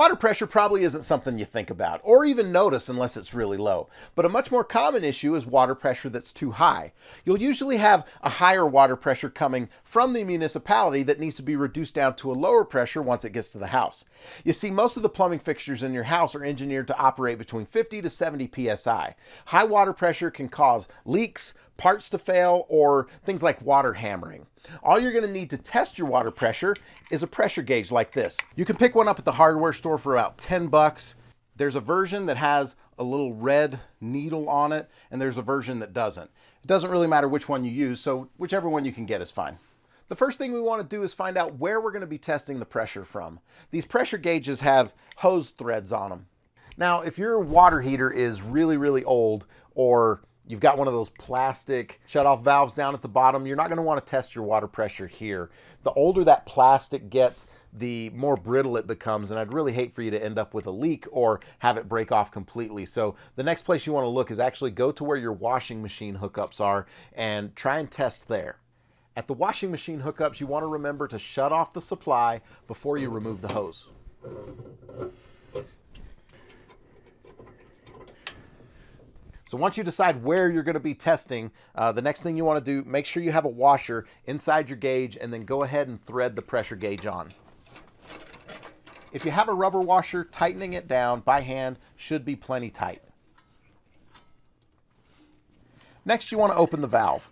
Water pressure probably isn't something you think about or even notice unless it's really low, but a much more common issue is water pressure that's too high. You'll usually have a higher water pressure coming from the municipality that needs to be reduced down to a lower pressure once it gets to the house. You see, most of the plumbing fixtures in your house are engineered to operate between 50 to 70 psi. High water pressure can cause leaks, parts to fail, or things like water hammering. All you're going to need to test your water pressure is a pressure gauge like this. You can pick one up at the hardware store for about 10 bucks. There's a version that has a little red needle on it, and there's a version that doesn't. It doesn't really matter which one you use, so whichever one you can get is fine. The first thing we want to do is find out where we're going to be testing the pressure from. These pressure gauges have hose threads on them. Now, if your water heater is really old, or you've got one of those plastic shutoff valves down at the bottom, you're not going to want to test your water pressure here. The older that plastic gets, the more brittle it becomes, and I'd really hate for you to end up with a leak or have it break off completely. So the next place you want to look is actually go to where your washing machine hookups are and try and test there. At the washing machine hookups, you want to remember to shut off the supply before you remove the hose. So once you decide where you're going to be testing, the next thing you want to do, make sure you have a washer inside your gauge and then go ahead and thread the pressure gauge on. If you have a rubber washer, tightening it down by hand should be plenty tight. Next, you want to open the valve.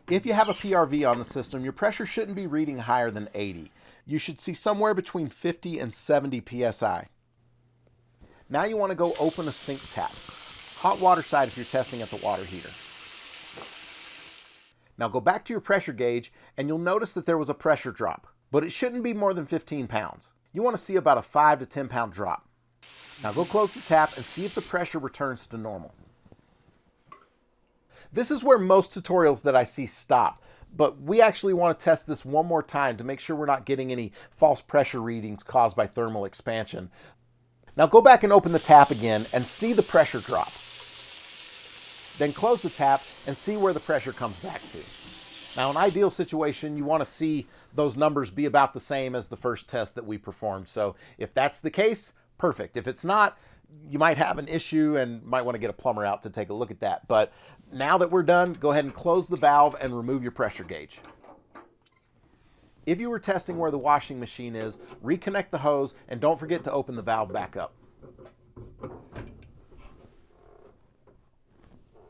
If you have a PRV on the system, your pressure shouldn't be reading higher than 80. You should see somewhere between 50 and 70 psi. Now you want to go open a sink tap. Hot water side if you're testing at the water heater. Now go back to your pressure gauge and you'll notice that there was a pressure drop, but it shouldn't be more than 15 pounds. You want to see about a 5 to 10 pound drop. Now go close the tap and see if the pressure returns to normal. This is where most tutorials that I see stop, but we actually want to test this one more time to make sure we're not getting any false pressure readings caused by thermal expansion. Now go back and open the tap again and see the pressure drop. Then close the tap and see where the pressure comes back to. Now, in an ideal situation, you want to see those numbers be about the same as the first test that we performed. So if that's the case, perfect. If it's not, you might have an issue and might want to get a plumber out to take a look at that. But now that we're done, go ahead and close the valve and remove your pressure gauge. If you were testing where the washing machine is, reconnect the hose and don't forget to open the valve back up.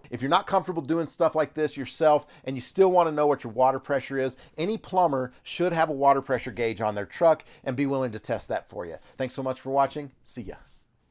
If you're not comfortable doing stuff like this yourself and you still want to know what your water pressure is, any plumber should have a water pressure gauge on their truck and be willing to test that for you. Thanks so much for watching. See ya.